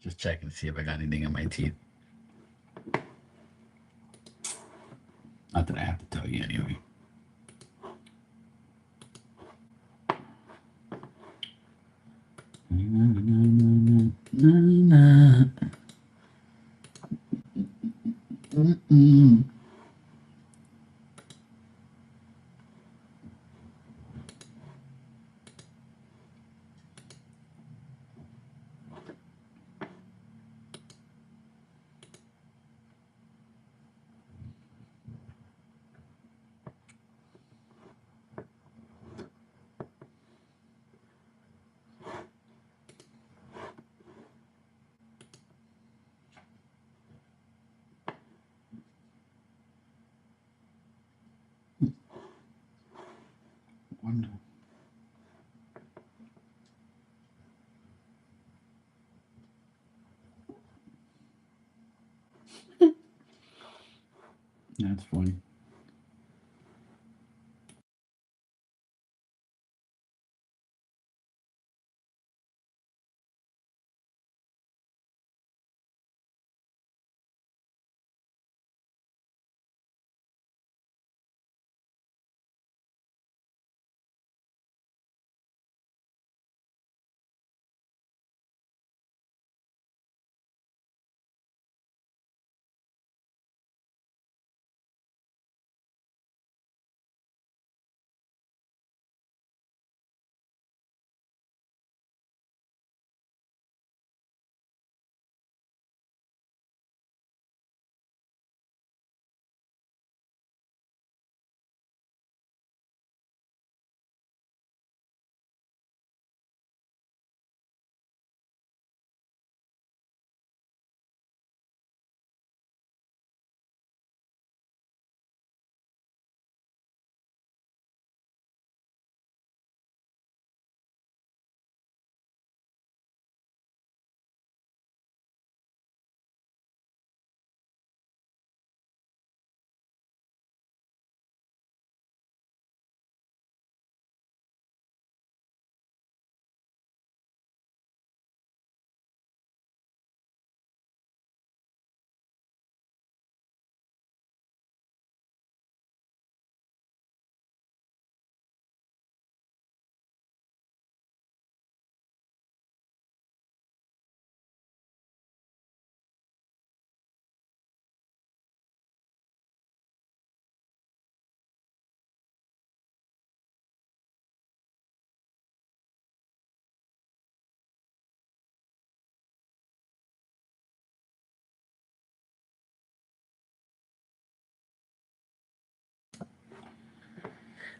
Just checking to see if I got anything in my teeth. Not that I have to tell you anyway. Wonder. That's funny.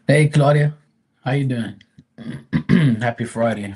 Hey, Claudia. How you doing? Happy Friday.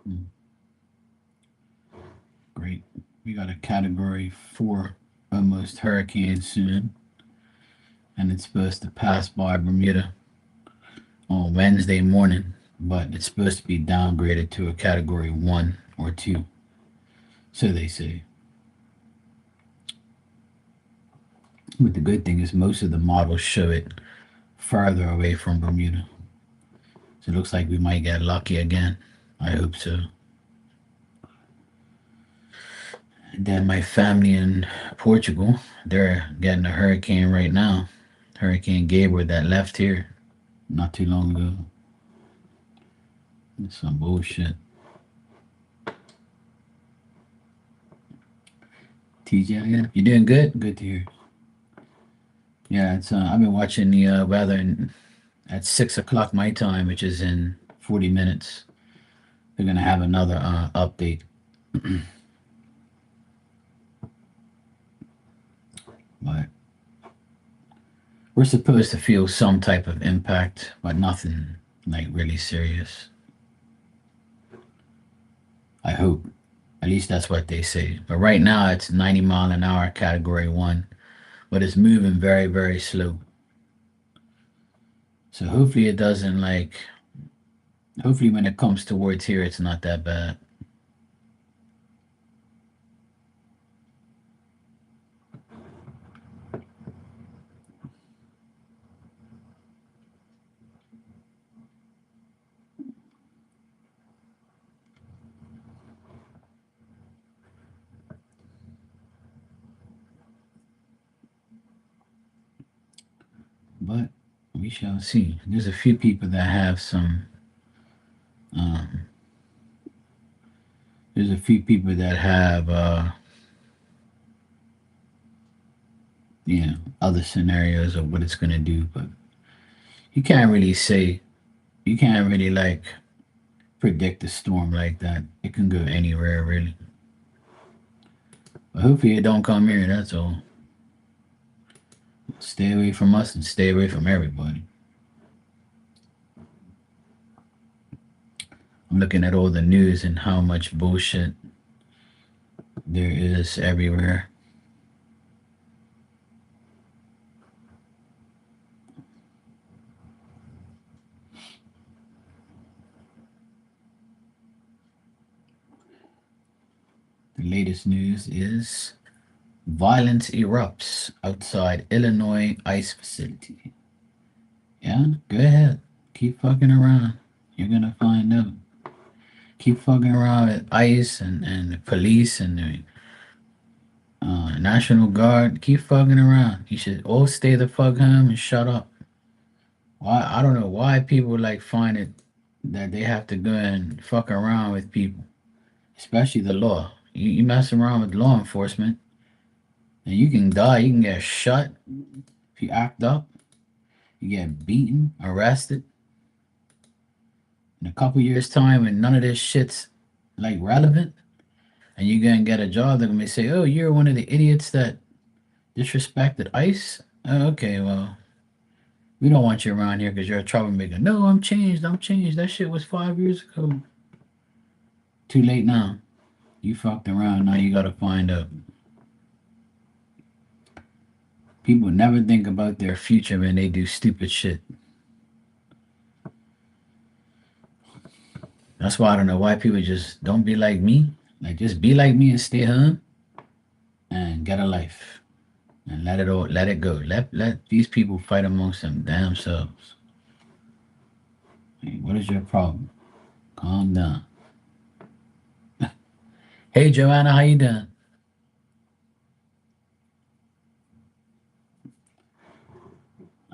Mm, great. We got a category 4 almost hurricane soon, and it's supposed to pass by Bermuda on Wednesday morning, but it's supposed to be downgraded to a category 1 or 2. So they say. But the good thing is most of the models show it farther away from Bermuda. So it looks like we might get lucky again. I hope so. And then my family in Portugal, they're getting a hurricane right now. Hurricane Gabriel that left here not too long ago. It's some bullshit. TJ, yeah, you doing good? Good to hear. Yeah, it's I've been watching the weather at 6 o'clock my time, which is in 40 minutes. They're gonna have another update, but we're supposed to feel some type of impact, but nothing like really serious. I hope. At least that's what they say. But right now it's 90-mile-an-hour category one, but it's moving very, very slow. So hopefully it doesn't like. Hopefully when it comes towards here, it's not that bad. But we shall see. There's a few people that have some. Um, there's a few people that have, other scenarios of what it's gonna do, but you can't really say. You can't really like predict a storm like that. It can go anywhere really. But hopefully it don't come here. That's all. Stay away from us and stay away from everybody. I'm looking at all the news and how much bullshit there is everywhere. The latest news is violence erupts outside Illinois ICE facility. Yeah, go ahead. Keep fucking around. You're gonna find out. Keep fucking around with ICE and the police and the National Guard. Keep fucking around. You should all stay the fuck home and shut up. Why? I don't know why people like find it that they have to go and fuck around with people, especially the law. You mess around with law enforcement, and you can die. You can get shot if you act up. You get beaten, arrested. In a couple years' time, and none of this shit's like relevant, and you're gonna get a job, they're gonna say, "Oh, you're one of the idiots that disrespected ICE." Oh, okay, well, we don't want you around here because you're a troublemaker. No, I'm changed. I'm changed. That shit was 5 years ago. Too late now. You fucked around. Now you gotta find out. People never think about their future when they do stupid shit. That's why I don't know why people just don't be like me. Like just be like me and stay home and get a life and let it go. Let these people fight amongst them damn selves. Hey, what is your problem? Calm down. Hey Joanna, how you doing?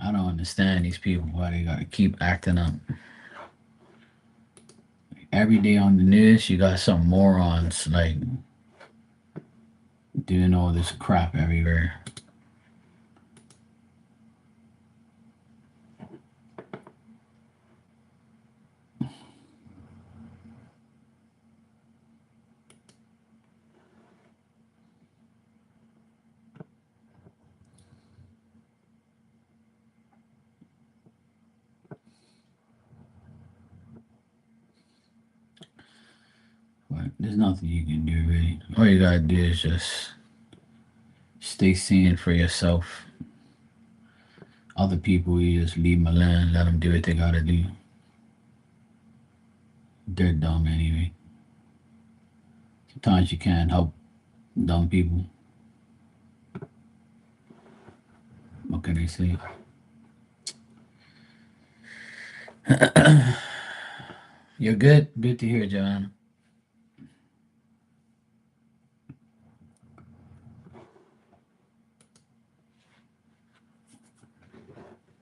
I don't understand these people why they gotta keep acting up. Every day on the news, you got some morons like doing all this crap everywhere. But there's nothing you can do really. All you gotta do is just stay seeing for yourself. Other people, you just leave them alone, let them do what they gotta do. They're dumb anyway. Sometimes you can't help dumb people. What can I say? You're good? Good to hear, Joanna.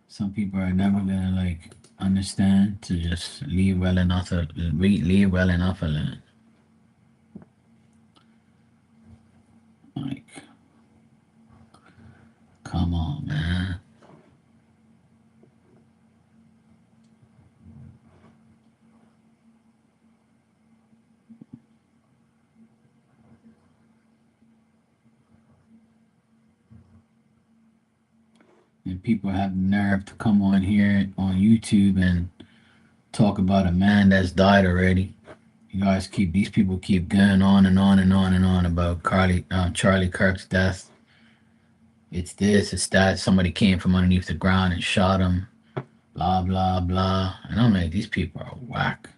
Some people are never gonna like understand to just leave well enough leave well enough alone. Like And people have the nerve to come on here on YouTube and talk about a man that's died already. You guys keep these people keep going on and on and on and on about Charlie Kirk's death. It's this, it's that. Somebody came from underneath the ground and shot him. Blah blah blah. And I'm like, these people are whack.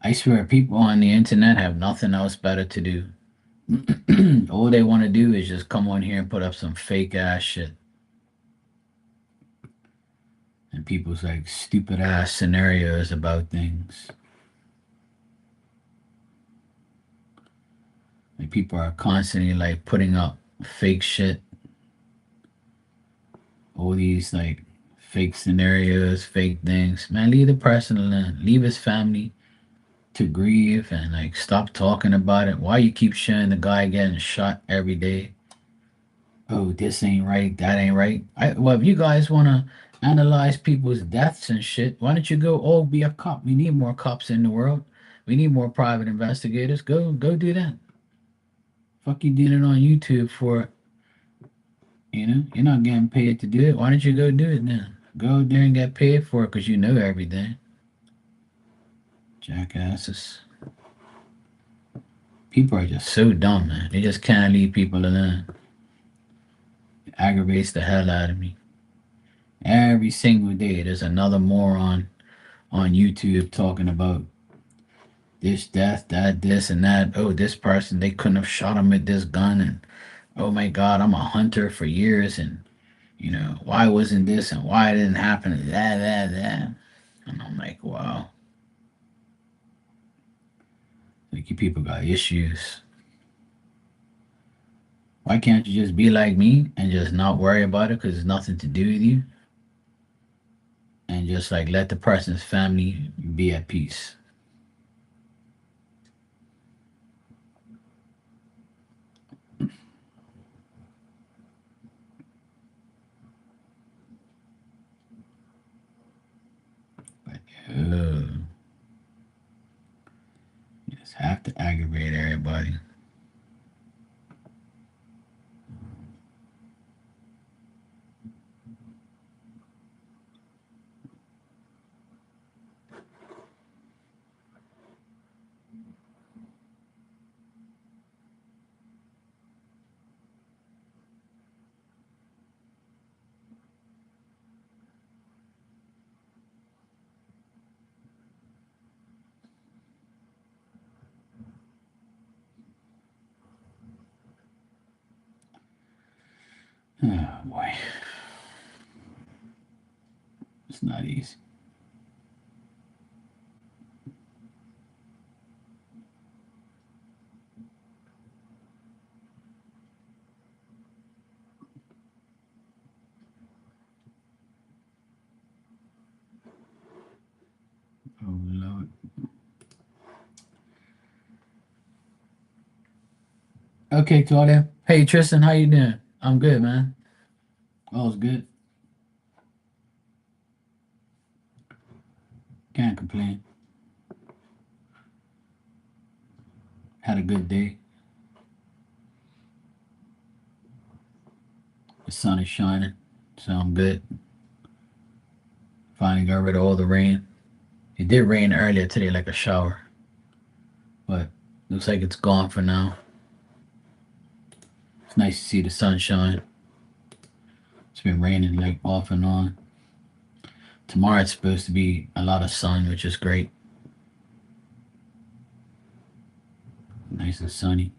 I swear, people on the internet have nothing else better to do. All they want to do is just come on here and put up some fake ass shit. And people's like stupid ass scenarios about things. Like people are constantly like putting up fake shit. All these like fake scenarios, fake things. Man, leave the person alone. Leave his family to grieve and like stop talking about it. Why you keep showing the guy getting shot every day? Oh, this ain't right, that ain't right. Well, if you guys wanna analyze people's deaths and shit, why don't you go all be a cop? We need more cops in the world. We need more private investigators. Go do that. Fuck you doing it on YouTube for, you're not getting paid to do it. Why don't you go do it then? Go there and get paid for it because you know everything. Jackasses. People are just so dumb, man. They just can't leave people alone. It aggravates the hell out of me. Every single day, there's another moron on YouTube talking about this death, that, this, and that. Oh, this person, they couldn't have shot him with this gun. And oh my God, I'm a hunter for years. And, why wasn't this and why it didn't happen? And that. And I'm like, wow. Like, you people got issues. Why can't you just be like me and just not worry about it because it's nothing to do with you? And just like let the person's family be at peace. But you just have to aggravate everybody. Oh boy, it's not easy. Oh Lord. Okay, Claudia. Hey Tristan, how you doing? I'm good, man. All's good. Can't complain. Had a good day. The sun is shining, so I'm good. Finally got rid of all the rain. It did rain earlier today, like a shower, but looks like it's gone for now. It's nice to see the sunshine. It's been raining like off and on. Tomorrow it's supposed to be a lot of sun, which is great. Nice and sunny.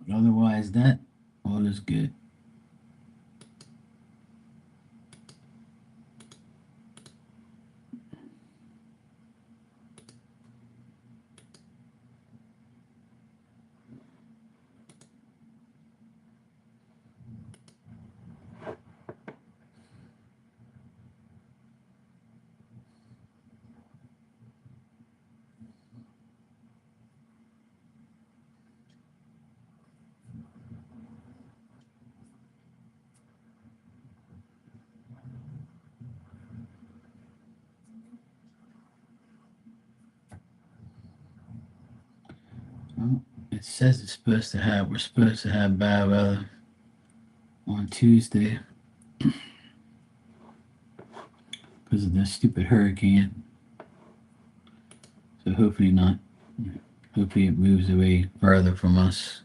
But otherwise, that all is good. Well, it says we're supposed to have bad weather on Tuesday because of this stupid hurricane. So hopefully not. Hopefully it moves away further from us.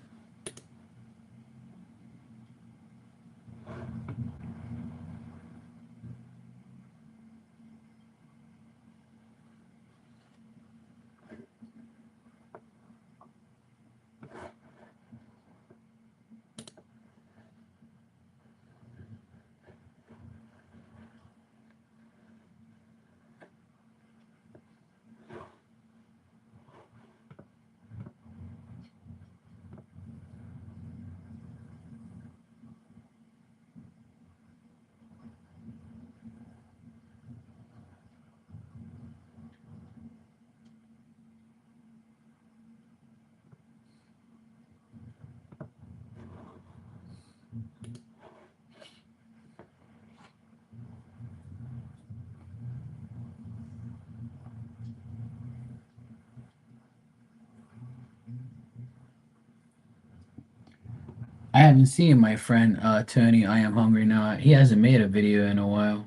I haven't seen my friend Tony. I am hungry now. He hasn't made a video in a while.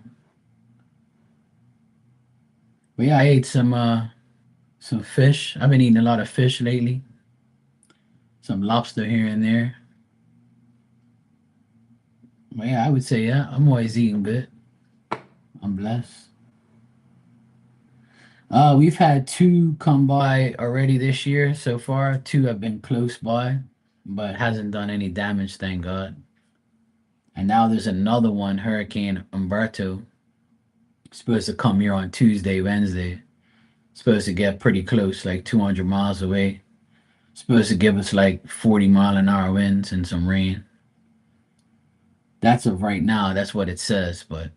But yeah, I ate some fish. I've been eating a lot of fish lately. Some lobster here and there. But yeah, I would say yeah, I'm always eating good. I'm blessed. We've had two come by already this year so far. Two have been close by, but hasn't done any damage, thank God. And now there's another one, Hurricane Umberto, supposed to come here on Tuesday, Wednesday. Supposed to get pretty close, like 200 miles away. Supposed to give us like 40-mile-an-hour winds and some rain. That's of right now. That's what it says, but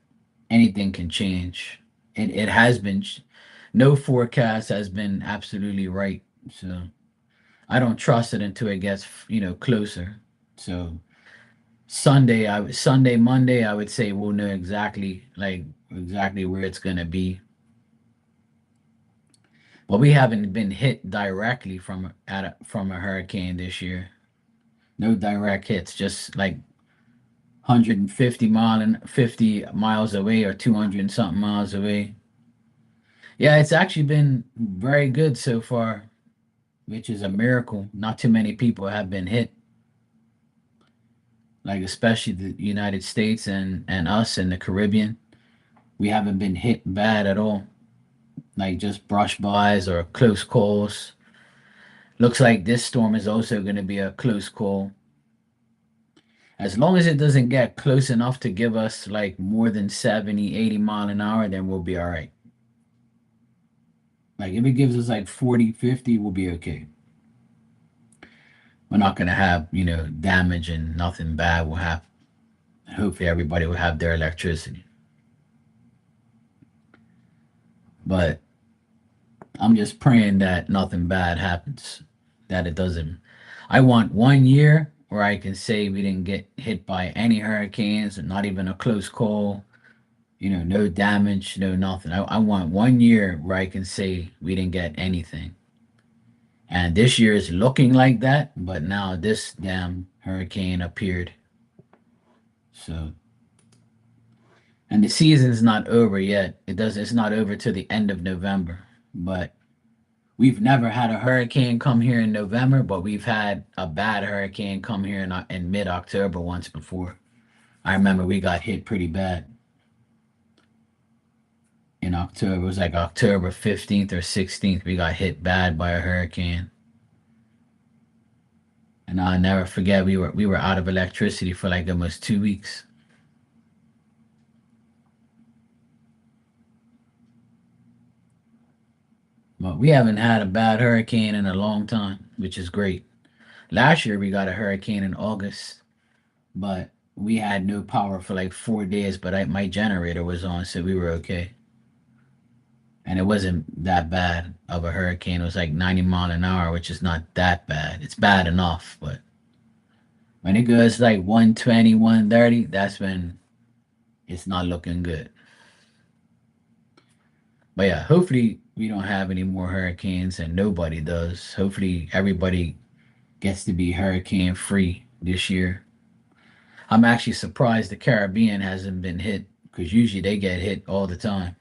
anything can change. It has been. No forecast has been absolutely right. So I don't trust it until it gets closer. So Sunday, Monday, I would say we'll know exactly where it's gonna be. But we haven't been hit directly from a hurricane this year. No direct hits, just like 50 miles away or 200 and something miles away. Yeah, it's actually been very good so far, which is a miracle. Not too many people have been hit, like especially the United States and us in the Caribbean. We haven't been hit bad at all, like just brush bys or close calls. Looks like this storm is also going to be a close call. As long as it doesn't get close enough to give us like more than 70, 80 mile an hour, then we'll be all right. Like if it gives us like 40, 50, we'll be okay. We're not going to have, damage and nothing bad will happen. Hopefully everybody will have their electricity. But I'm just praying that nothing bad happens, that it doesn't. I want 1 year where I can say we didn't get hit by any hurricanes and not even a close call, no damage, no nothing. I want 1 year where I can say we didn't get anything. And this year is looking like that, but now this damn hurricane appeared. So, and the season's not over yet. It's not over till the end of November. But we've never had a hurricane come here in November, but we've had a bad hurricane come here in mid-October once before. I remember we got hit pretty bad in October. It was like October 15th or 16th. We got hit bad by a hurricane. And I'll never forget we were out of electricity for like almost 2 weeks. But we haven't had a bad hurricane in a long time, which is great. Last year we got a hurricane in August, but we had no power for like 4 days. But my generator was on, so we were okay. And it wasn't that bad of a hurricane. It was like 90 mile an hour, which is not that bad. It's bad enough, but when it goes like 120, 130, that's when it's not looking good. But yeah, hopefully we don't have any more hurricanes, and nobody does. Hopefully, everybody gets to be hurricane free this year. I'm actually surprised the Caribbean hasn't been hit because usually they get hit all the time,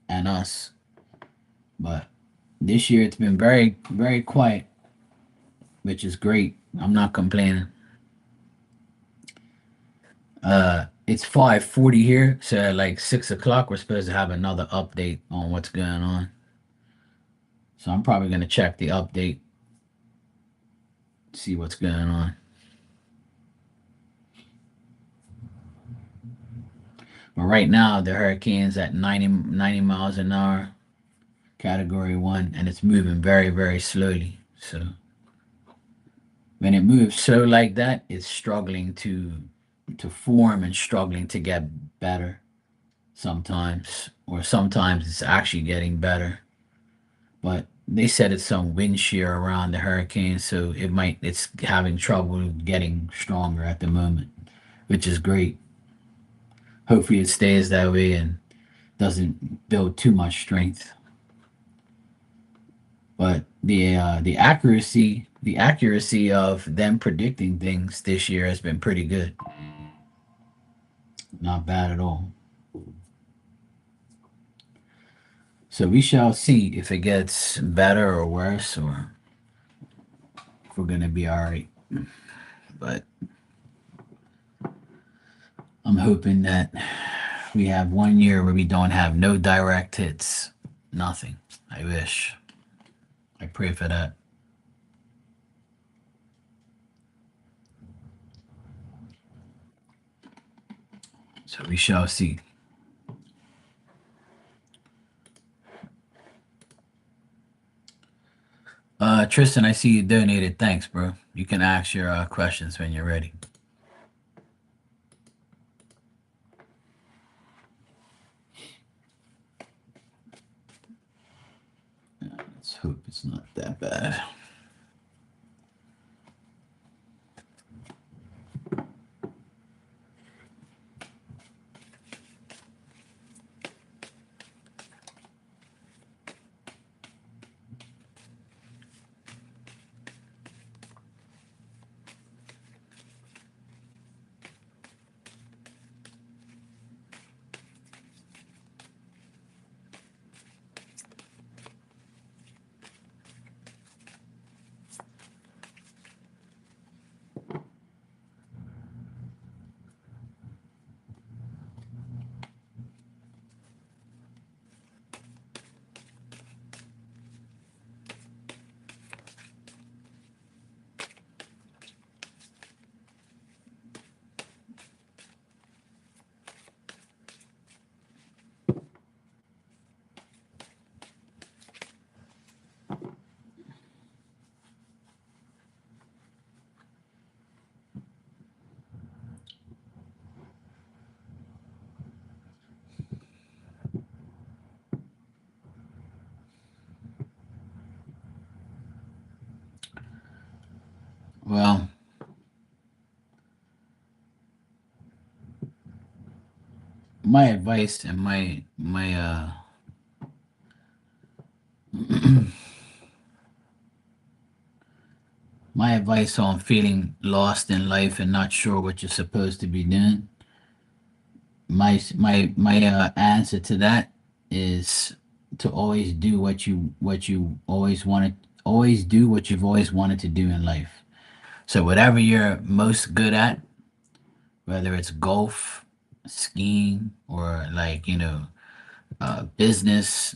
and us. But this year it's been very, very quiet, which is great. I'm not complaining. It's 5:40 here, so at like 6 o'clock we're supposed to have another update on what's going on. So I'm probably gonna check the update, see what's going on. But right now the hurricane's at 90 miles an hour, category 1, and it's moving very, very slowly. So when it moves slow like that, it's struggling to form and struggling to get better sometimes, or sometimes it's actually getting better. But they said it's some wind shear around the hurricane, so it's having trouble getting stronger at the moment, which is great. Hopefully it stays that way and doesn't build too much strength. But the accuracy of them predicting things this year has been pretty good. Not bad at all. So we shall see if it gets better or worse, or if we're gonna be all right. But I'm hoping that we have one year where we don't have no direct hits. Nothing. I wish. I pray for that. So we shall see. Tristan, I see you donated. Thanks, bro. You can ask your questions when you're ready. Let's hope it's not that bad. Well, my advice and my my advice on feeling lost in life and not sure what you're supposed to be doing. My answer to that is to always do what you always wanted. Always do what you've always wanted to do in life. So whatever you're most good at, whether it's golf, skiing, or like business.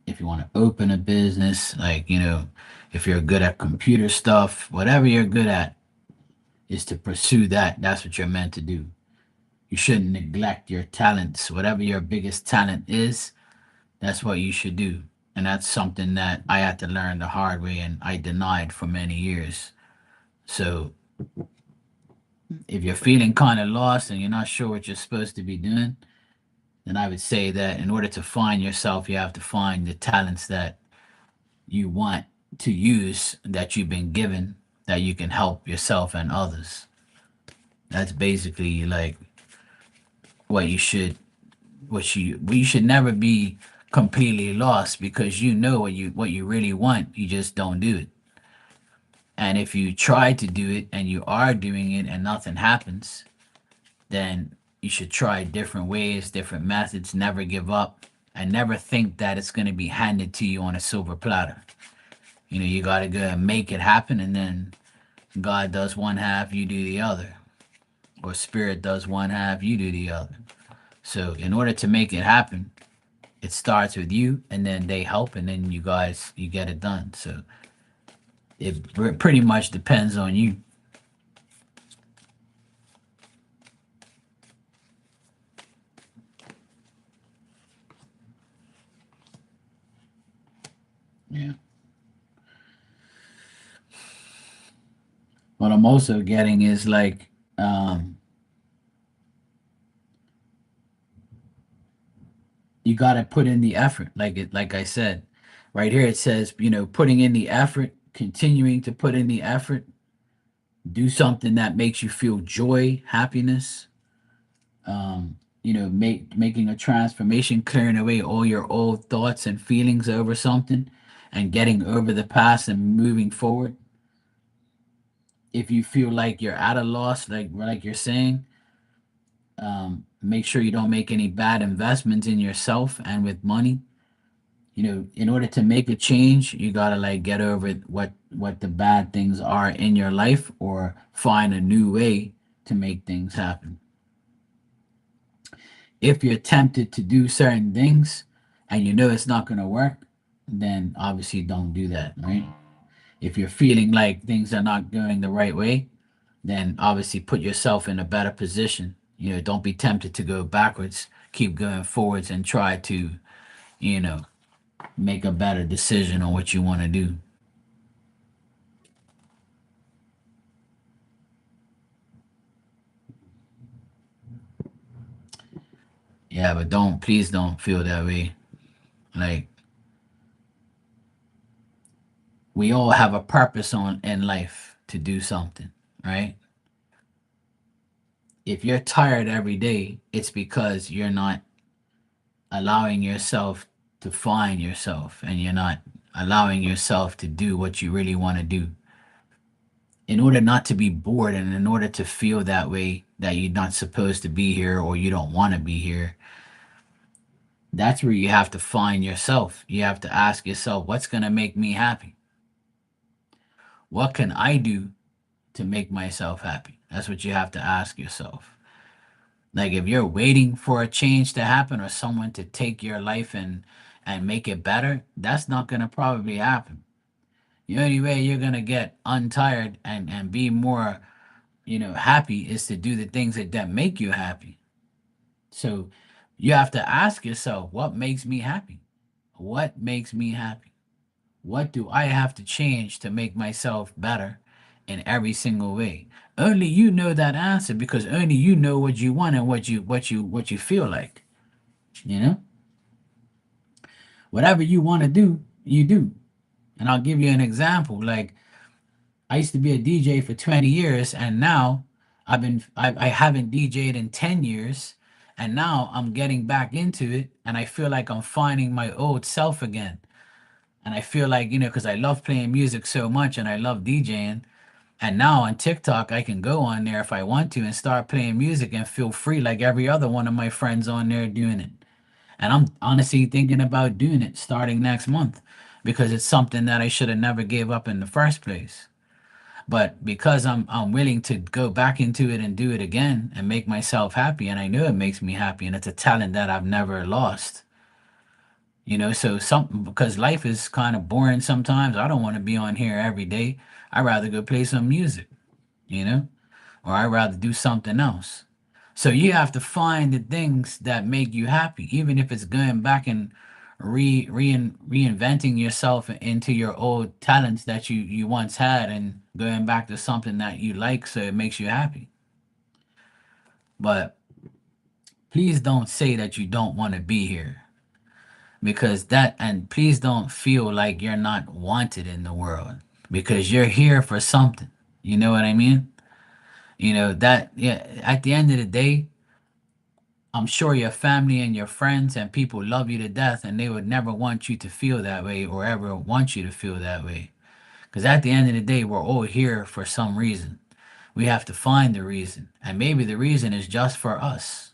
If you want to open a business, like if you're good at computer stuff, whatever you're good at, is to pursue that. That's what you're meant to do. You shouldn't neglect your talents. Whatever your biggest talent is, that's what you should do. And that's something that I had to learn the hard way and I denied for many years. So if you're feeling kind of lost and you're not sure what you're supposed to be doing, then I would say that in order to find yourself, you have to find the talents that you want to use, that you've been given, that you can help yourself and others. That's basically like what you should what you we should never be completely lost because you know what you really want, you just don't do it. And if you try to do it and you are doing it and nothing happens, then you should try different ways, different methods, never give up, and never think that it's going to be handed to you on a silver platter. You know, you got to go and make it happen, and then God does one half, you do the other. Or Spirit does one half, you do the other. So, in order to make it happen, it starts with you, and then they help, and then you guys, you get it done. So, it pretty much depends on you. Yeah. What I'm also getting is like, you got to put in the effort. Like I said, right here it says, putting in the effort, continuing to put in the effort, do something that makes you feel joy, happiness. Making a transformation, clearing away all your old thoughts and feelings over something, and getting over the past and moving forward. If you feel like you're at a loss, like you're saying, make sure you don't make any bad investments in yourself and with money. In order to make a change, you gotta like get over what the bad things are in your life, or find a new way to make things happen. If you're tempted to do certain things and you know it's not gonna work, then obviously don't do that, right? If you're feeling like things are not going the right way, then obviously put yourself in a better position. Don't be tempted to go backwards. Keep going forwards and try to, you know, make a better decision on what you want to do. Yeah, but please don't feel that way. Like, we all have a purpose on in life to do something, right? If you're tired every day, it's because you're not allowing yourself to find yourself, and you're not allowing yourself to do what you really want to do. In order not to be bored, and in order to feel that way, that you're not supposed to be here or you don't want to be here, that's where you have to find yourself. You have to ask yourself, what's going to make me happy? What can I do to make myself happy? That's what you have to ask yourself. Like, if you're waiting for a change to happen or someone to take your life and make it better, that's not going to probably happen. The only way you're going to get untired and be more, happy, is to do the things that make you happy. So you have to ask yourself, what makes me happy? What makes me happy? What do I have to change to make myself better in every single way? Only you know that answer, because only you know what you want and what you feel like. You know, whatever you want to do, you do. And I'll give you an example. Like, I used to be a DJ for 20 years, and now I haven't DJed in 10 years, and now I'm getting back into it, and I feel like I'm finding my old self again. And I feel like, because I love playing music so much and I love DJing. And now on TikTok, I can go on there if I want to and start playing music and feel free like every other one of my friends on there doing it. And I'm honestly thinking about doing it starting next month, because it's something that I should have never gave up in the first place. But because I'm willing to go back into it and do it again and make myself happy, and I know it makes me happy, and it's a talent that I've never lost. So something, because life is kind of boring sometimes. I don't want to be on here every day. I'd rather go play some music, you know, or I'd rather do something else. So you have to find the things that make you happy, even if it's going back and reinventing yourself into your old talents that you once had, and going back to something that you like so it makes you happy. But please don't say that you don't want to be here, because and please don't feel like you're not wanted in the world, because you're here for something. You know what I mean? That, yeah, at the end of the day, I'm sure your family and your friends and people love you to death, and they would never want you to feel that way or ever want you to feel that way. Because at the end of the day, we're all here for some reason. We have to find the reason. And maybe the reason is just for us.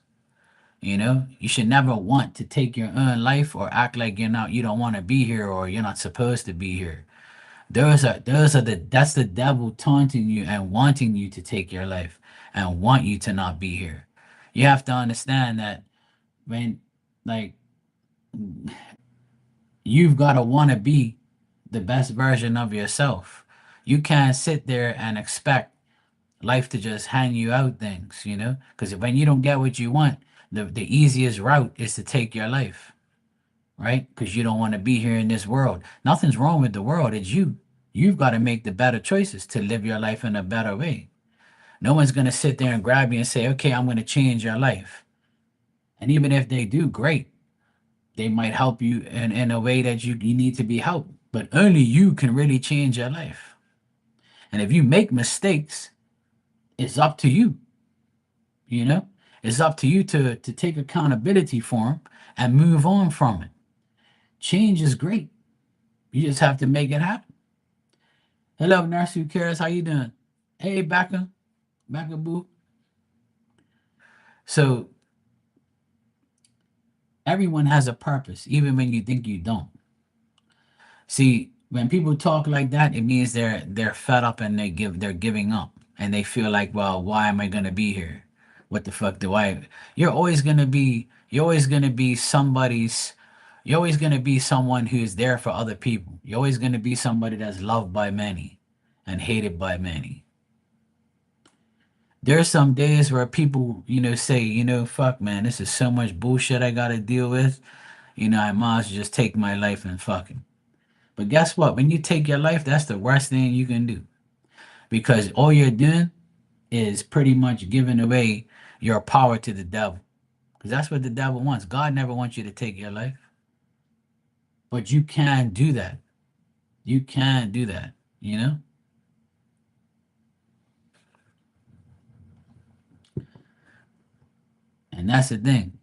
You know, you should never want to take your own life or act like you don't want to be here or you're not supposed to be here. That's the devil taunting you and wanting you to take your life and want you to not be here. You have to understand that when, like, you've got to want to be the best version of yourself. You can't sit there and expect life to just hand you out things, you know? Because when you don't get what you want, the easiest route is to take your life, right? Because you don't want to be here in this world. Nothing's wrong with the world, it's you. You've got to make the better choices to live your life in a better way. No one's going to sit there and grab you and say, okay, I'm going to change your life. And even if they do, great. They might help you in a way that you need to be helped. But only you can really change your life. And if you make mistakes, it's up to you. You know, it's up to you to take accountability for them and move on from it. Change is great. You just have to make it happen. Hello, nurse who cares. How you doing? Hey, Becca boo. So everyone has a purpose, even when you think you don't. See, when people talk like that, it means they're fed up and they're giving up and they feel like, well, why am I gonna be here? What the fuck do I? You're always gonna be somebody's. You're always gonna be someone who's there for other people. You're always gonna be somebody that's loved by many and hated by many. There's some days where people, say, fuck, man, this is so much bullshit I gotta deal with. I might as well just take my life and fucking. But guess what? When you take your life, that's the worst thing you can do because all you're doing is pretty much giving away your power to the devil because that's what the devil wants. God never wants you to take your life, but you can do that. You can do that, you know? And that's the thing.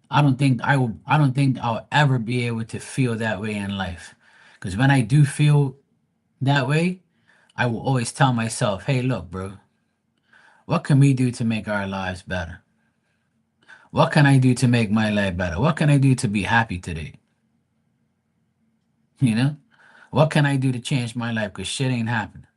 I don't think I'll ever be able to feel that way in life. Because when I do feel that way, I will always tell myself, hey, look, bro, what can we do to make our lives better? What can I do to make my life better? What can I do to be happy today? You know? What can I do to change my life? Because shit ain't happening.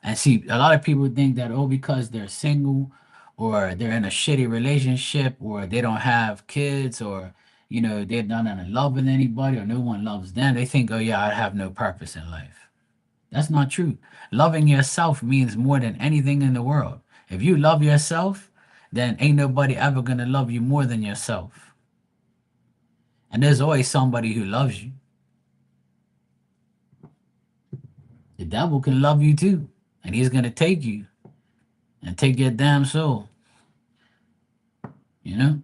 And see, a lot of people think that, oh, because they're single or they're in a shitty relationship or they don't have kids or, they're not in love with anybody or no one loves them, they think, oh, yeah, I have no purpose in life. That's not true. Loving yourself means more than anything in the world. If you love yourself, then ain't nobody ever going to love you more than yourself. And there's always somebody who loves you. The devil can love you too, and he's going to take you and take your damn soul. You know,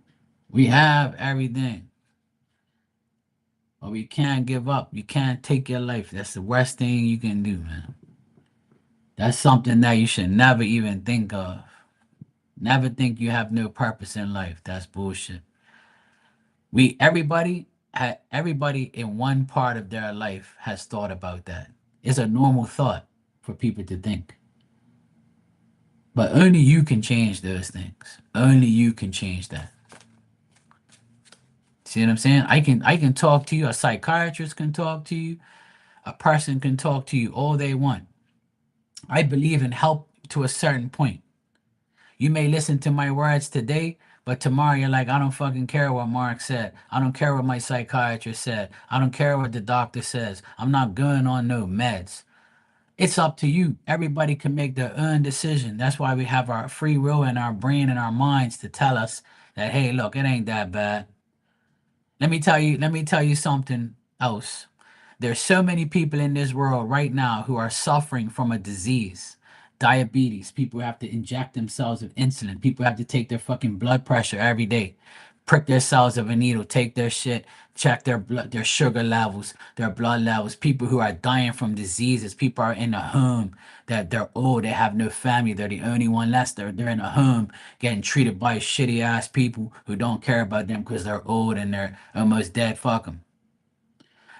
we have everything, but we can't give up. You can't take your life. That's the worst thing you can do, man. That's something that you should never even think of. Never think you have no purpose in life. That's bullshit. Everybody in one part of their life has thought about that. It's a normal thought for people to think. But only you can change those things. Only you can change that. See what I'm saying? I can talk to you, a psychiatrist can talk to you, a person can talk to you all they want. I believe in help to a certain point. You may listen to my words today, but tomorrow you're like, I don't fucking care what Mark said. I don't care what my psychiatrist said. I don't care what the doctor says. I'm not going on no meds. It's up to you. Everybody can make their own decision. That's why we have our free will and our brain and our minds to tell us that, hey, look, it ain't that bad. Let me tell you something else. There's so many people in this world right now who are suffering from a disease, diabetes. People have to inject themselves with insulin. People have to take their fucking blood pressure every day. prick themselves with a needle, take their shit, check their blood, their sugar levels, their blood levels. People who are dying from diseases, people are in a home that they're old, they have no family, they're the only one left. They're in a home getting treated by shitty ass people who don't care about them because they're old and they're almost dead. Fuck them.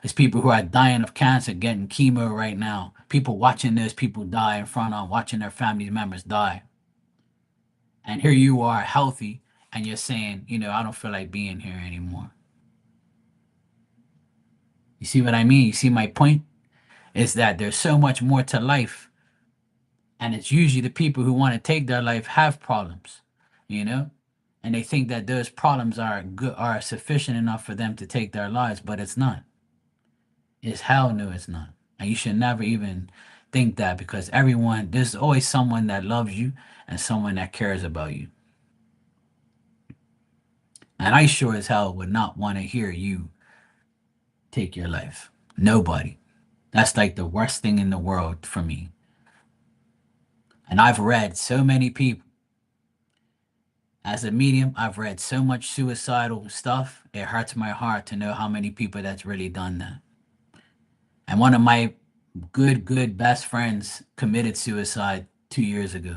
There's people who are dying of cancer, getting chemo right now. People watching those people die in front of, watching their family members die. And here you are, healthy, and you're saying, I don't feel like being here anymore. You see what I mean? You see my point? Is that there's so much more to life, and it's usually the people who want to take their life have problems, you know? And they think that those problems are sufficient enough for them to take their lives, but it's not. It's hell no, it's not. And you should never even think that because there's always someone that loves you and someone that cares about you. And I sure as hell would not want to hear you take your life. Nobody. That's like the worst thing in the world for me. And I've read so many people. As a medium, I've read so much suicidal stuff. It hurts my heart to know how many people that's really done that. And one of my good best friends committed suicide 2 years ago.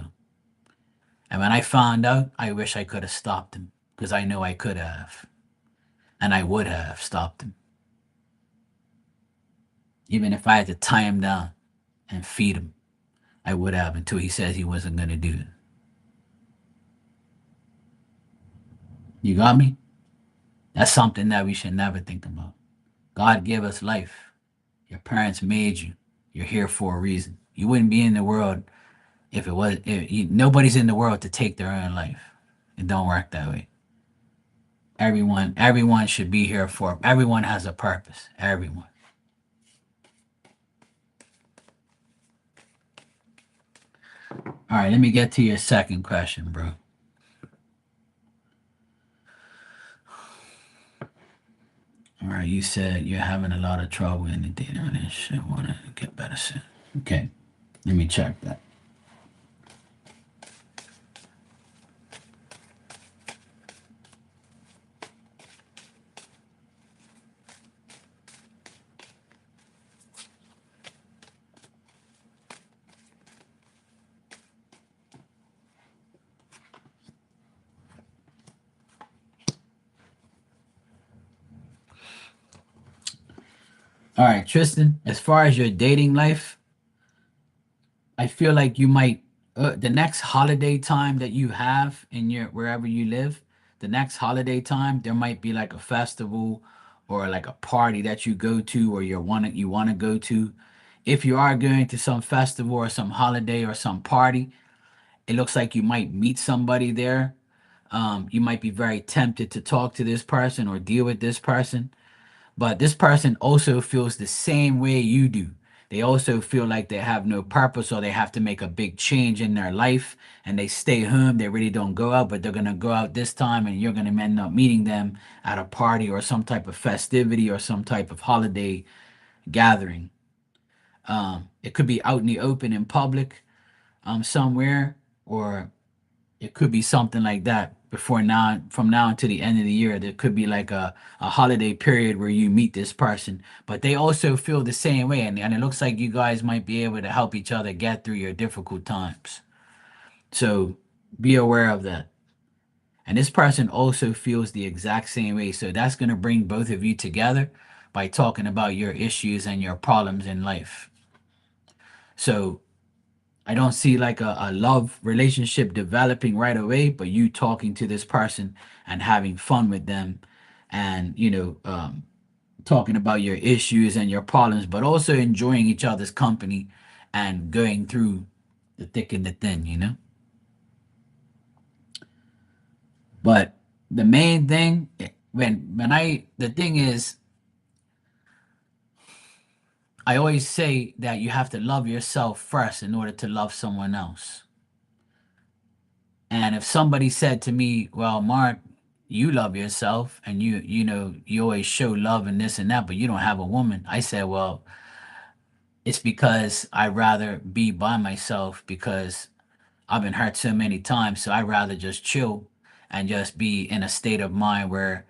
And when I found out, I wish I could have stopped him because I know I could have. And I would have stopped him. Even if I had to tie him down and feed him, I would have until he says he wasn't going to do it. You got me? That's something that we should never think about. God gave us life. Your parents made you. You're here for a reason. You wouldn't be in the world if it was. Nobody's in the world to take their own life. It don't work that way. Everyone should be here for. Everyone has a purpose. Everyone. All right, let me get to your second question, bro. All right, you said you're having a lot of trouble in the dating relationship. Want to get better soon. Okay, let me check that. All right, Tristan, as far as your dating life, I feel like you might the next holiday time that you have in your wherever you live, the next holiday time there might be like a festival or like a party that you go to or you want to go to. If you are going to some festival or some holiday or some party, it looks like you might meet somebody there. You might be very tempted to talk to this person or deal with this person. But this person also feels the same way you do. They also feel like they have no purpose or they have to make a big change in their life and they stay home. They really don't go out, but they're going to go out this time and you're going to end up meeting them at a party or some type of festivity or some type of holiday gathering. It could be out in the open in public somewhere, or it could be something like that before now, from now until the end of the year. There could be like a holiday period where you meet this person, but they also feel the same way. And it looks like you guys might be able to help each other get through your difficult times. So be aware of that. And this person also feels the exact same way. So that's going to bring both of you together by talking about your issues and your problems in life. So I don't see like a love relationship developing right away, but you talking to this person and having fun with them and, talking about your issues and your problems, but also enjoying each other's company and going through the thick and the thin. But the main thing, the thing is, I always say that you have to love yourself first in order to love someone else. And if somebody said to me, "Well, Mark, you love yourself and you always show love and this and that, but you don't have a woman." I said, "Well, it's because I'd rather be by myself because I've been hurt so many times, so I'd rather just chill and just be in a state of mind where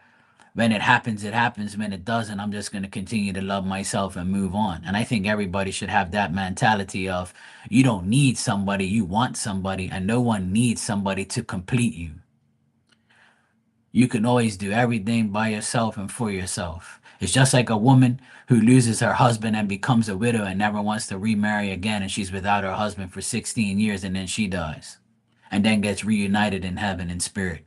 when it happens, it happens. When it doesn't, I'm just going to continue to love myself and move on. And I think everybody should have that mentality of you don't need somebody, you want somebody, and no one needs somebody to complete you. You can always do everything by yourself and for yourself. It's just like a woman who loses her husband and becomes a widow and never wants to remarry again, and she's without her husband for 16 years and then she dies and then gets reunited in heaven in spirit.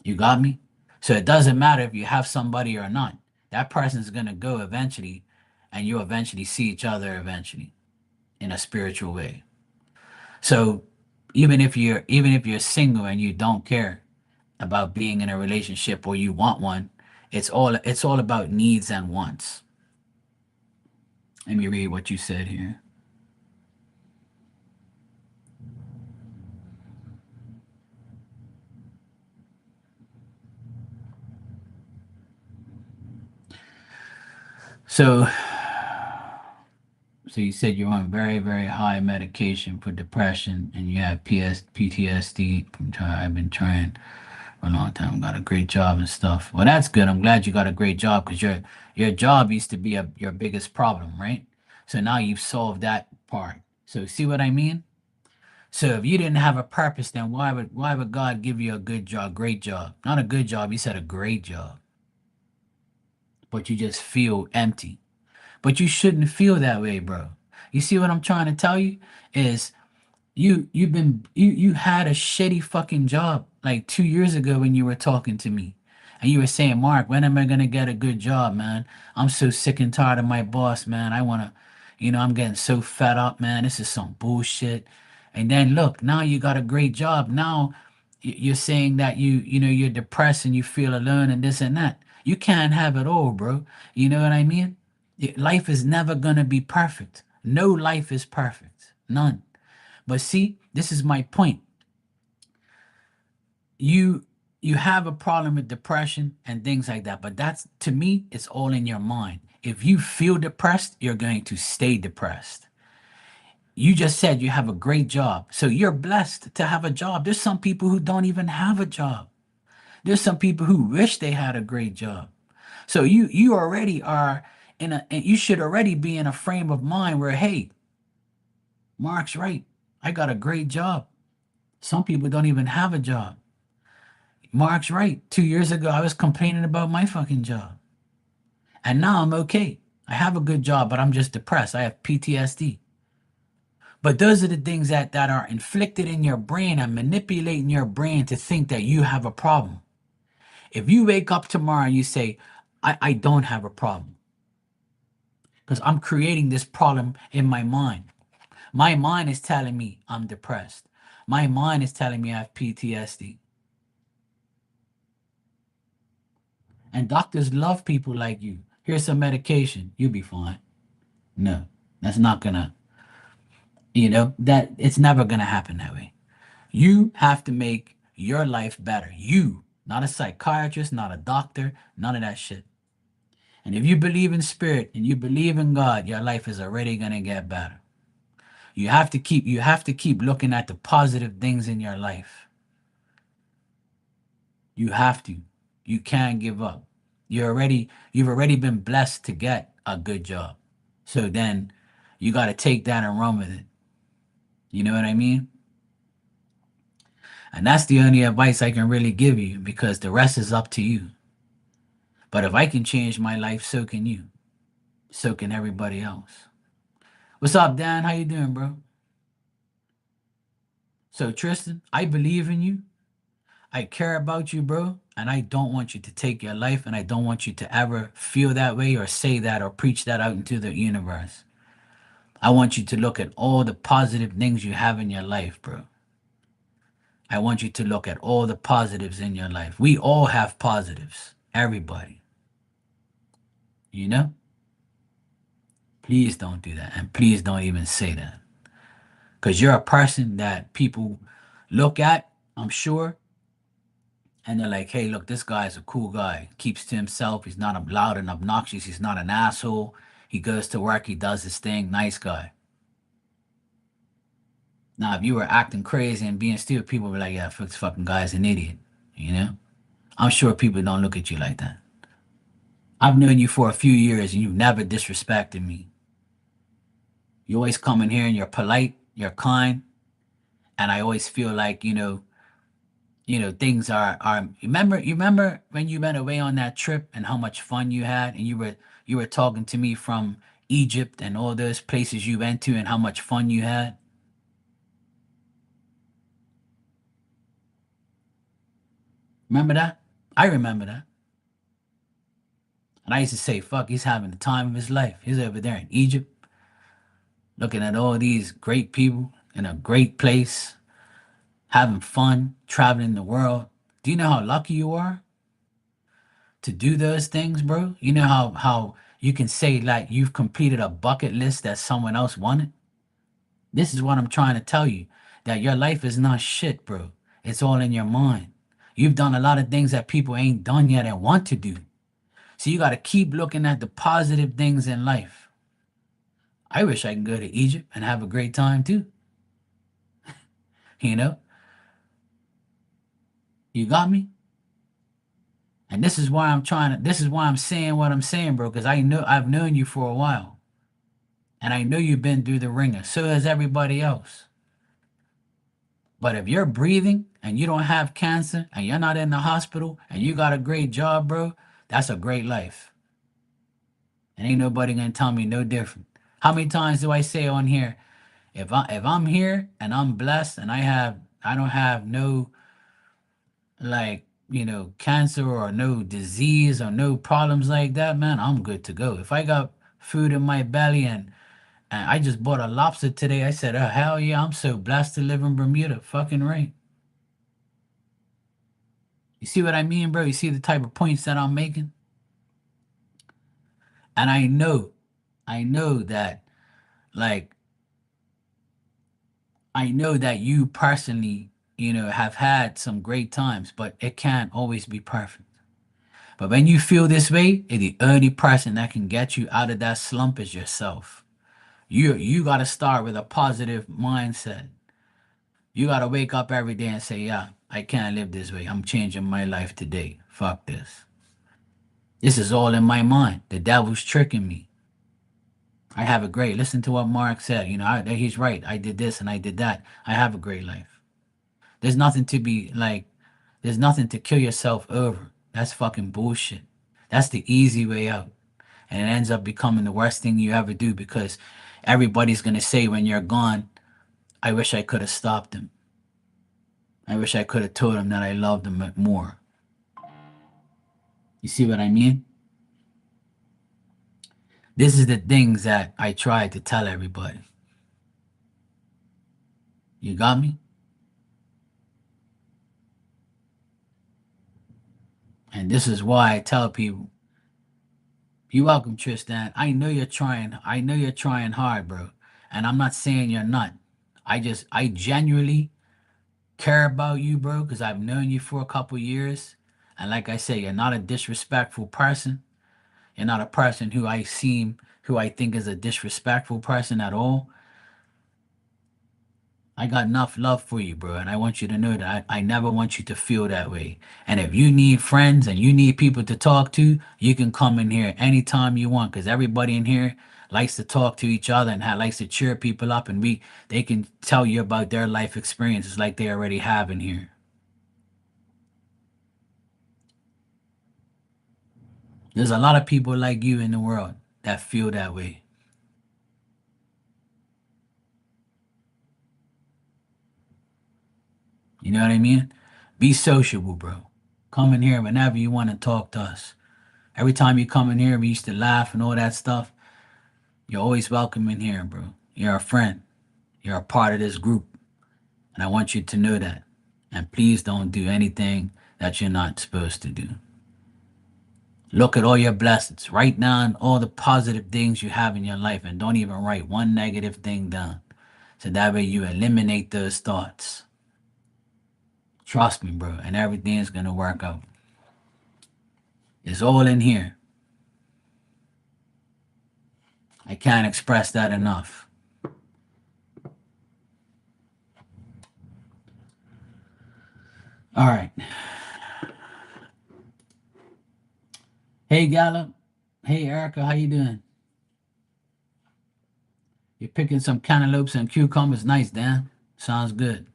You got me? So it doesn't matter if you have somebody or not. That person's going to go eventually, and you'll eventually see each other eventually in a spiritual way. So even if you're single and you don't care about being in a relationship or you want one, it's all about needs and wants. Let me read what you said here. So so you said you're on very, very high medication for depression and you have PTSD. I've been trying for a long time. Got a great job and stuff. Well, that's good. I'm glad you got a great job because your job used to be your biggest problem, right? So now you've solved that part. So see what I mean? So if you didn't have a purpose, then why would God give you a good job, great job? Not a good job, he said a great job. But you just feel empty. But you shouldn't feel that way, bro. You see what I'm trying to tell you? Is you had a shitty fucking job like 2 years ago when you were talking to me. And you were saying, Mark, when am I gonna get a good job, man? I'm so sick and tired of my boss, man. I'm getting so fed up, man. This is some bullshit. And then look, now you got a great job. Now you're saying that you're depressed and you feel alone and this and that. You can't have it all, bro. You know what I mean? Life is never gonna be perfect. No life is perfect. None. But see, this is my point. You you have a problem with depression and things like that, but that's to me, it's all in your mind. If you feel depressed, you're going to stay depressed. You just said you have a great job. So you're blessed to have a job. There's some people who don't even have a job. There's some people who wish they had a great job. So you already are and you should already be in a frame of mind where, hey, Mark's right. I got a great job. Some people don't even have a job. Mark's right. 2 years ago, I was complaining about my fucking job. And now I'm okay. I have a good job, but I'm just depressed. I have PTSD. But those are the things that are inflicted in your brain and manipulating your brain to think that you have a problem. If you wake up tomorrow and you say, I don't have a problem, because I'm creating this problem in my mind. My mind is telling me I'm depressed. My mind is telling me I have PTSD. And doctors love people like you. Here's some medication. You'll be fine. No, that's not gonna, that it's never gonna happen that way. You have to make your life better. You, not a psychiatrist, not a doctor, none of that shit. And if you believe in spirit and you believe in God, your life is already gonna get better. You have to keep looking at the positive things in your life. You have to. You can't give up. You've already been blessed to get a good job. So then you got to take that and run with it. You know what I mean? And that's the only advice I can really give you because the rest is up to you. But if I can change my life, so can you. So can everybody else. What's up, Dan? How you doing, bro? So Tristan, I believe in you. I care about you, bro, and I don't want you to take your life, and I don't want you to ever feel that way or say that or preach that out into the universe. I want you to look at all the positive things you have in your life, bro. I want you to look at all the positives in your life. We all have positives. Everybody. You know? Please don't do that. And please don't even say that. Because you're a person that people look at, I'm sure, and they're like, hey, look, this guy is a cool guy. Keeps to himself. He's not loud and obnoxious. He's not an asshole. He goes to work. He does his thing. Nice guy. Now, if you were acting crazy and being stupid, people would be like, yeah, this fucking guy's an idiot. You know? I'm sure people don't look at you like that. I've known you for a few years and you've never disrespected me. You always come in here and you're polite, you're kind, and I always feel like, things are you remember when you went away on that trip and how much fun you had and you were talking to me from Egypt and all those places you went to and how much fun you had? Remember that? I remember that. And I used to say, fuck, he's having the time of his life. He's over there in Egypt looking at all these great people in a great place, having fun, traveling the world. Do you know how lucky you are to do those things, bro? You know how you can say like you've completed a bucket list that someone else wanted? This is what I'm trying to tell you, that your life is not shit, bro. It's all in your mind. You've done a lot of things that people ain't done yet and want to do. So you got to keep looking at the positive things in life. I wish I could go to Egypt and have a great time too. You know, you got me? And this is why I'm saying what I'm saying, bro, because I know I've known you for a while. And I know you've been through the ringer. So has everybody else. But if you're breathing and you don't have cancer and you're not in the hospital and you got a great job, bro, that's a great life. And ain't nobody gonna tell me no different. How many times do I say on here, if I'm here and I'm blessed and I don't have no like cancer or no disease or no problems like that, man, I'm good to go. If I got food in my belly and I just bought a lobster today, I said, oh hell yeah, I'm so blessed to live in Bermuda. Fucking right. You see what I mean, bro? You see the type of points that I'm making? And I know that, like, I know that you personally, have had some great times, but it can't always be perfect. But when you feel this way, the only person that can get you out of that slump is yourself. You got to start with a positive mindset. You got to wake up every day and say, yeah, I can't live this way. I'm changing my life today. Fuck this. This is all in my mind. The devil's tricking me. I have a great. Listen to what Mark said. He's right. I did this and I did that. I have a great life. There's nothing to be like. There's nothing to kill yourself over. That's fucking bullshit. That's the easy way out, and it ends up becoming the worst thing you ever do because everybody's gonna say when you're gone, "I wish I could have stopped him. I wish I could have told him that I loved him more." You see what I mean? This is the things that I try to tell everybody. You got me? And this is why I tell people, you're welcome, Tristan. I know you're trying. I know you're trying hard, bro. And I'm not saying you're not. I genuinely care about you, bro, because I've known you for a couple years. And like I say, you're not a disrespectful person. You're not a person who I think is a disrespectful person at all. I got enough love for you, bro, and I want you to know that I never want you to feel that way. And if you need friends and you need people to talk to, you can come in here anytime you want, because everybody in here likes to talk to each other and likes to cheer people up, and they can tell you about their life experiences like they already have in here. There's a lot of people like you in the world that feel that way. You know what I mean? Be sociable, bro. Come in here whenever you want to talk to us. Every time you come in here, we used to laugh and all that stuff. You're always welcome in here, bro. You're a friend. You're a part of this group. And I want you to know that. And please don't do anything that you're not supposed to do. Look at all your blessings. Write down all the positive things you have in your life and don't even write one negative thing down. So that way you eliminate those thoughts. Trust me, bro. And everything is going to work out. It's all in here. I can't express that enough. All right. Hey, Gallup. Hey, Erica. How you doing? You're picking some cantaloupes and cucumbers. Nice, Dan. Sounds good.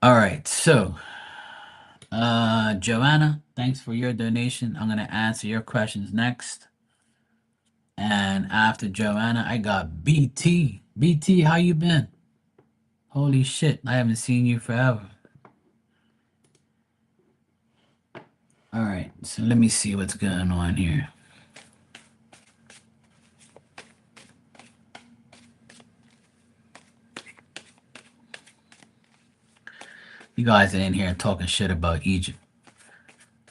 All right. So, Joanna, thanks for your donation. I'm gonna answer your questions next. And after Joanna, I got BT. BT, how you been? Holy shit, I haven't seen you forever. All right, so let me see what's going on here. You guys are in here talking shit about Egypt.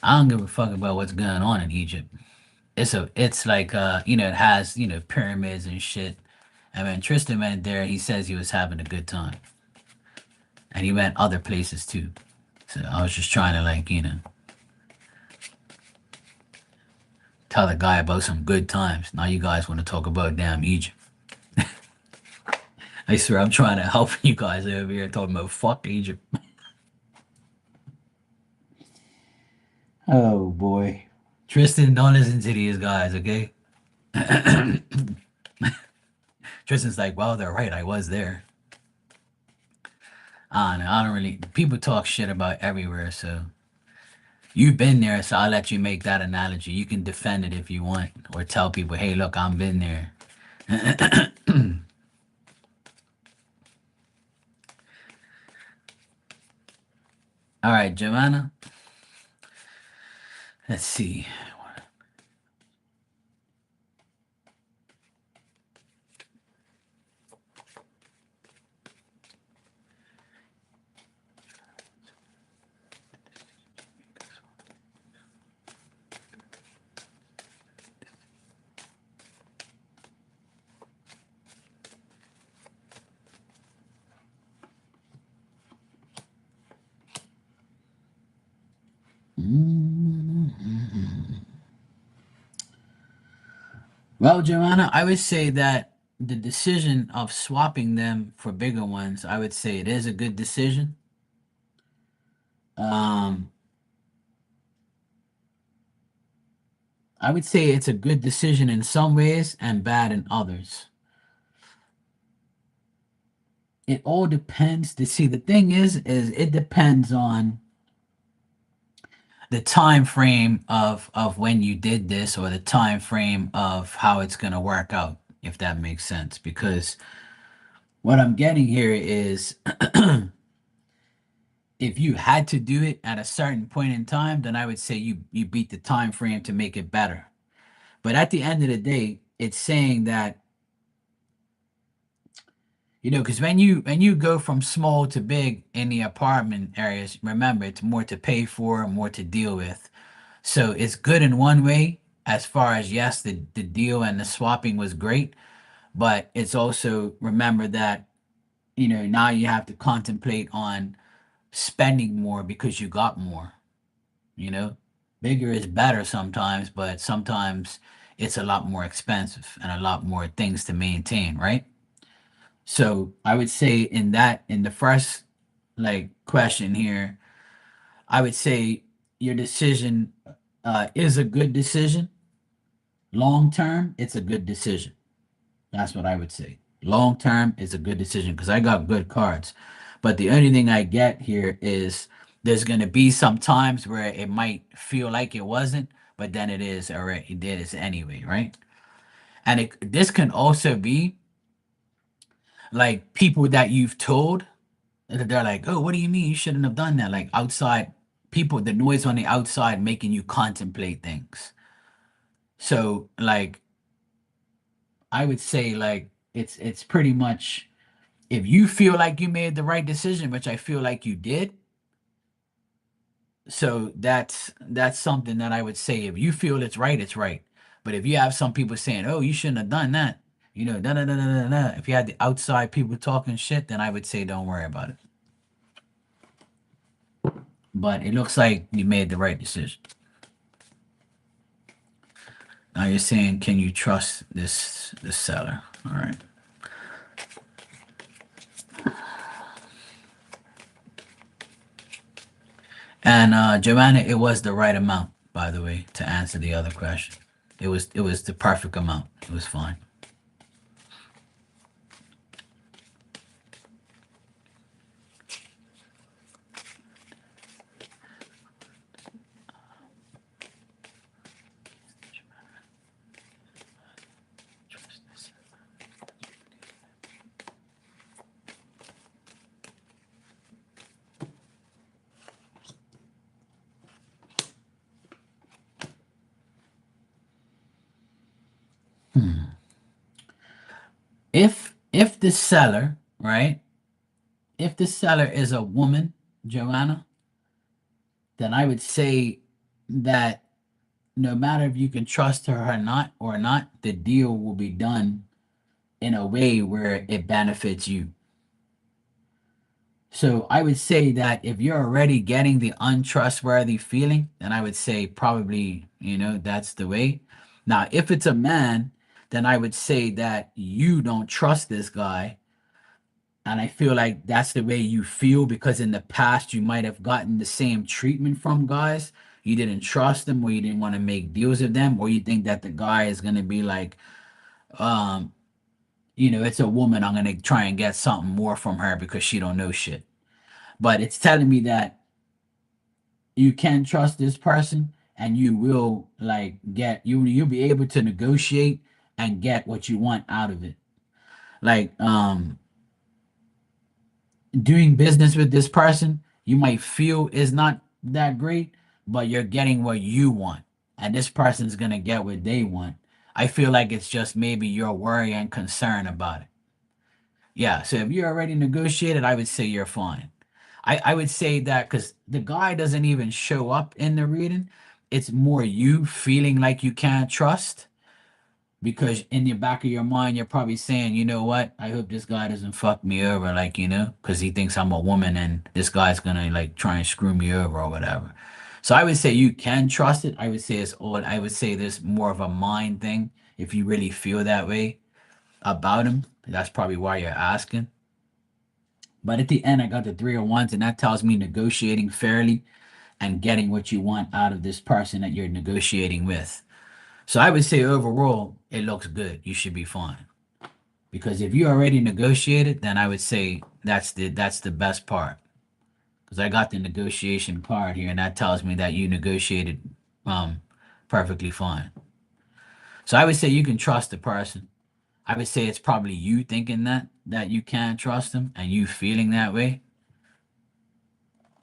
I don't give a fuck about what's going on in Egypt. It's like it has, pyramids and shit. And when Tristan went there, he says he was having a good time. And he went other places too. So I was just trying to tell the guy about some good times. Now you guys want to talk about damn Egypt. I swear I'm trying to help you guys over here talking about fuck Egypt. Oh boy. Tristan, don't listen to these guys, okay? Tristan's like, well, they're right. I was there. I don't know. I don't really. People talk shit about everywhere, so you've been there, so I'll let you make that analogy. You can defend it if you want, or tell people, hey, look, I've been there. All right, Joanna. Let's see. Well, Joanna, I would say that the decision of swapping them for bigger ones, I would say it is a good decision. Um, I would say it's a good decision in some ways and bad in others. It all depends. To see, the thing is it depends on the time frame of when you did this, or the time frame of how it's going to work out, if that makes sense. Because what I'm getting here is if you had to do it at a certain point in time, then I would say you beat the time frame to make it better. But at the end of the day, it's saying that, because when you go from small to big in the apartment areas, remember, it's more to pay for, more to deal with. So it's good in one way, as far as, yes, the deal and the swapping was great, but it's also, remember that, now you have to contemplate on spending more because you got more, you know. Bigger is better sometimes, but sometimes it's a lot more expensive and a lot more things to maintain, right? So I would say in the first like question here, I would say your decision is a good decision. Long term, it's a good decision. That's what I would say. Long term, it's a good decision because I got good cards. But the only thing I get here is there's going to be some times where it might feel like it wasn't, but then it is already. It is anyway, right? And this can also be like people that you've told, and they're like, "Oh, what do you mean you shouldn't have done that?" Like outside people, the noise on the outside making you contemplate things. So like I would say like it's pretty much, if you feel like you made the right decision, which I feel like you did, so that's something that I would say. If you feel it's right, it's right. But if you have some people saying, "Oh, you shouldn't have done that," da da da da da da. If you had the outside people talking shit, then I would say don't worry about it. but it looks like you made the right decision. Now you're saying, can you trust this seller? All right. And Joanna, it was the right amount, by the way, to answer the other question. It was the perfect amount. It was fine. If the seller, right? If the seller is a woman, Joanna, then I would say that no matter if you can trust her or not, the deal will be done in a way where it benefits you. So I would say that if you're already getting the untrustworthy feeling, then I would say probably, that's the way. Now, if it's a man, then I would say that you don't trust this guy. And I feel like that's the way you feel because in the past you might have gotten the same treatment from guys. You didn't trust them or you didn't want to make deals with them, or you think that the guy is gonna be like, um, it's a woman, I'm gonna try and get something more from her because she don't know shit. But it's telling me that you can trust this person and you will like you'll be able to negotiate and get what you want out of it. Like doing business with this person, you might feel is not that great, but you're getting what you want, and this person's gonna get what they want. I feel like it's just maybe your worry and concern about it. Yeah, so if you already negotiated, I would say you're fine. I would say that because the guy doesn't even show up in the reading. It's more you feeling like you can't trust because in the back of your mind, you're probably saying, you know what? I hope this guy doesn't fuck me over, like, because he thinks I'm a woman and this guy's gonna like try and screw me over or whatever. So I would say you can trust it. I would say there's more of a mind thing if you really feel that way about him. That's probably why you're asking. But at the end, I got the three of wands, and that tells me negotiating fairly and getting what you want out of this person that you're negotiating with. So I would say overall, it looks good. You should be fine. Because if you already negotiated, then I would say that's the best part. Because I got the negotiation part here, and that tells me that you negotiated um perfectly fine. So I would say you can trust the person. I would say it's probably you thinking that you can't trust them and you feeling that way.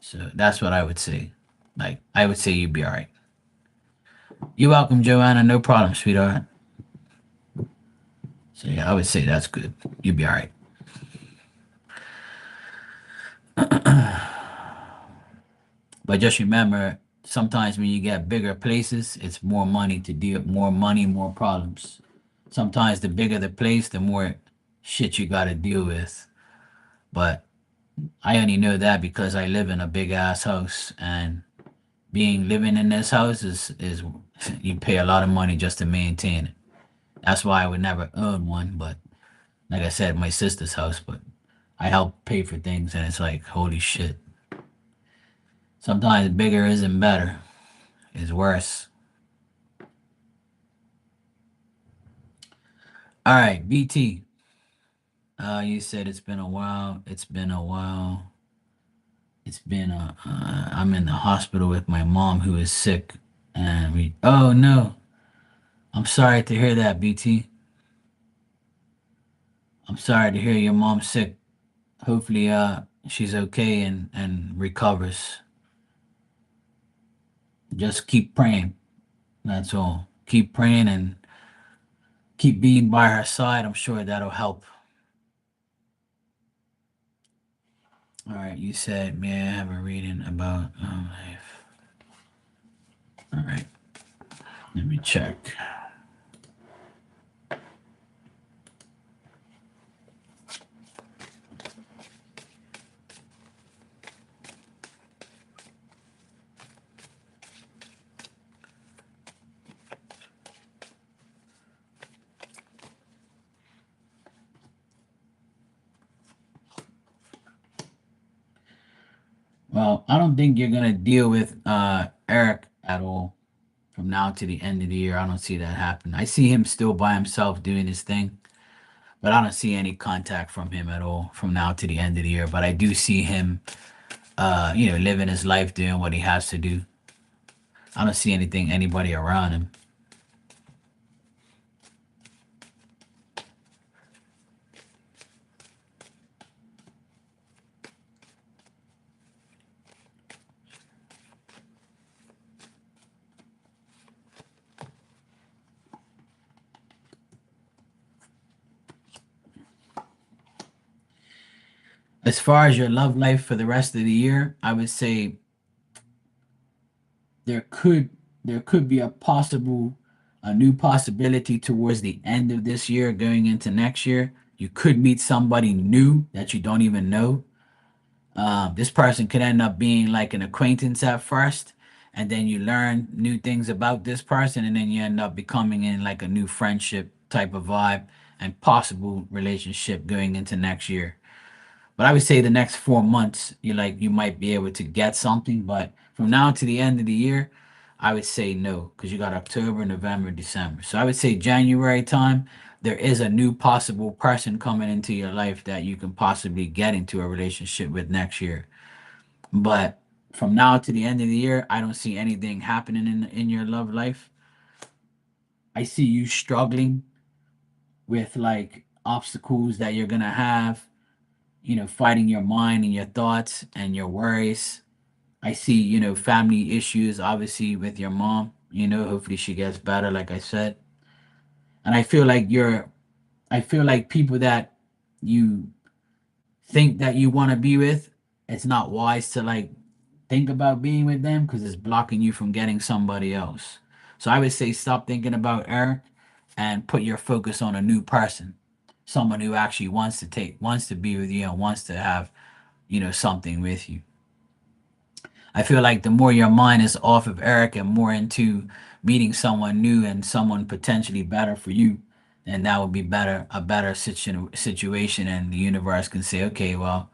So that's what I would say. Like I would say you'd be all right. You're welcome, Joanna. No problem, sweetheart. So yeah, I would say that's good. You'd be all right. But just remember, sometimes when you get bigger places, it's more money to deal, more money, more problems. Sometimes the bigger the place, the more shit you got to deal with. But I only know that because I live in a big ass house, and being living in this house is you pay a lot of money just to maintain it. That's why I would never own one. But like I said, my sister's house, but I help pay for things, and it's like holy shit. Sometimes bigger isn't better; it's worse. All right, BT. You said it's been a while. It's been a while. I'm in the hospital with my mom who is sick, and we. Oh no, I'm sorry to hear that, BT. I'm sorry to hear your mom's sick. Hopefully, she's okay and recovers. Just keep praying. That's all. Keep praying and keep being by her side. I'm sure that'll help. All right, you said, may I have a reading about life? All right, let me check. Well, I don't think you're gonna deal with Eric at all from now to the end of the year. I don't see that happen. I see him still by himself doing his thing, but I don't see any contact from him at all from now to the end of the year. But I do see him, living his life, doing what he has to do. I don't see anybody around him. As far as your love life for the rest of the year, I would say there could there could be a new possibility towards the end of this year going into next year. You could meet somebody new that you don't even know. This person could end up being like an acquaintance at first, and then you learn new things about this person, and then you end up becoming in like a new friendship type of vibe and possible relationship going into next year. But I would say the next 4 months, you might be able to get something, but from now to the end of the year, I would say no, because you got October, November, December. So I would say January time, there is a new possible person coming into your life that you can possibly get into a relationship with next year. But from now to the end of the year, I don't see anything happening in your love life. I see you struggling with like obstacles that you're gonna have, fighting your mind and your thoughts and your worries. I see, family issues, obviously, with your mom. Hopefully she gets better, like I said. And I feel like people that you think that you want to be with, it's not wise to like think about being with them because it's blocking you from getting somebody else. So I would say stop thinking about Eric and put your focus on a new person, someone who actually wants to be with you and wants to have, something with you. I feel like the more your mind is off of Eric and more into meeting someone new and someone potentially better for you, then that would be a better situation, and the universe can say, okay, well,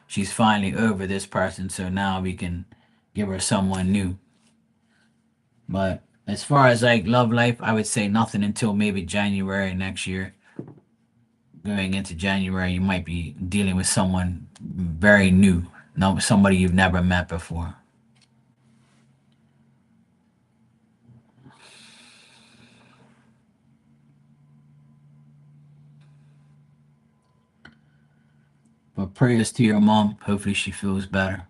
she's finally over this person, so now we can give her someone new. But as far as like love life, I would say nothing until maybe January next year. Going into January, you might be dealing with someone very new, not somebody you've never met before. But prayers to your mom. Hopefully she feels better.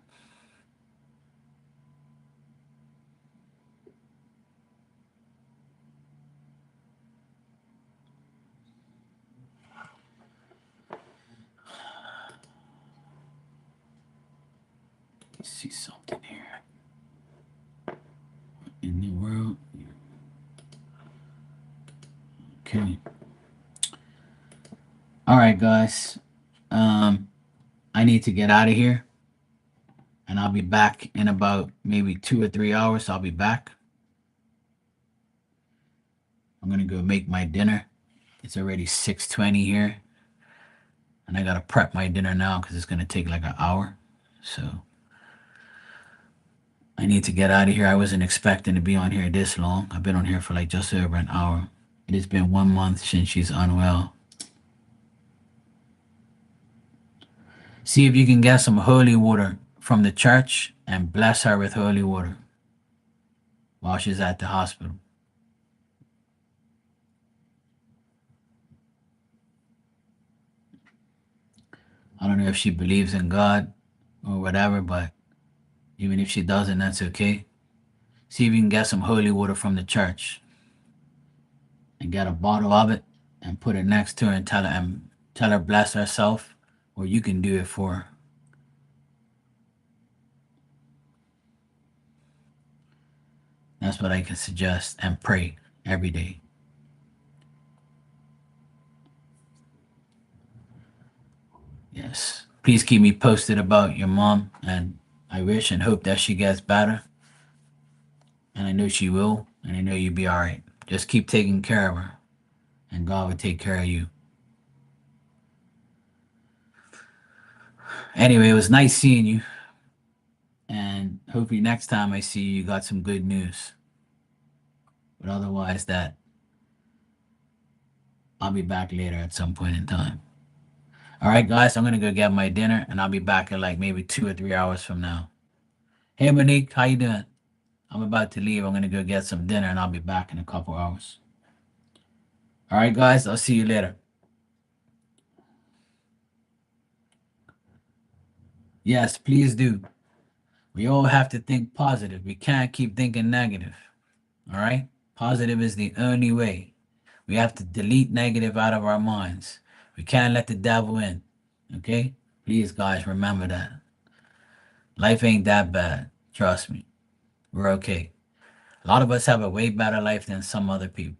Let's see something here. In the world. Okay. All right, guys. Um, I need to get out of here, and I'll be back in about maybe 2 or 3 hours. I'll be back. I'm gonna go make my dinner. It's already 6:20 here, and I gotta prep my dinner now because it's gonna take like an hour. So I need to get out of here. I wasn't expecting to be on here this long. I've been on here for like just over an hour. It has been 1 month since she's unwell. See if you can get some holy water from the church and bless her with holy water while she's at the hospital. I don't know if she believes in God or whatever, but even if she doesn't, that's okay. See if you can get some holy water from the church and get a bottle of it and put it next to her and tell her bless herself, or you can do it for her. That's what I can suggest, and pray every day. Yes. Please keep me posted about your mom, and I wish and hope that she gets better. And I know she will, and I know you'll be all right. Just keep taking care of her, and God will take care of you. Anyway, it was nice seeing you. And hopefully next time I see you, you got some good news. But otherwise, I'll be back later at some point in time. All right, guys, I'm gonna go get my dinner, and I'll be back in like maybe 2 or 3 hours from now. Hey, Monique, how you doing? I'm about to leave. I'm gonna go get some dinner, and I'll be back in a couple hours. All right, guys, I'll see you later. Yes, please do. We all have to think positive. We can't keep thinking negative. All right? Positive is the only way. We have to delete negative out of our minds. We can't let the devil in. Okay? Please, guys, remember that. Life ain't that bad. Trust me. We're okay. A lot of us have a way better life than some other people.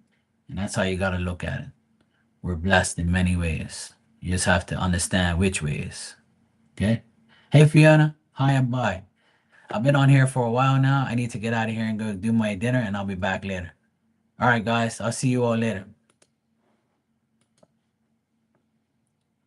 And that's how you got to look at it. We're blessed in many ways. You just have to understand which ways. Okay? Hey, Fiona. Hi and bye. I've been on here for a while now. I need to get out of here and go do my dinner, and I'll be back later. All right, guys. I'll see you all later.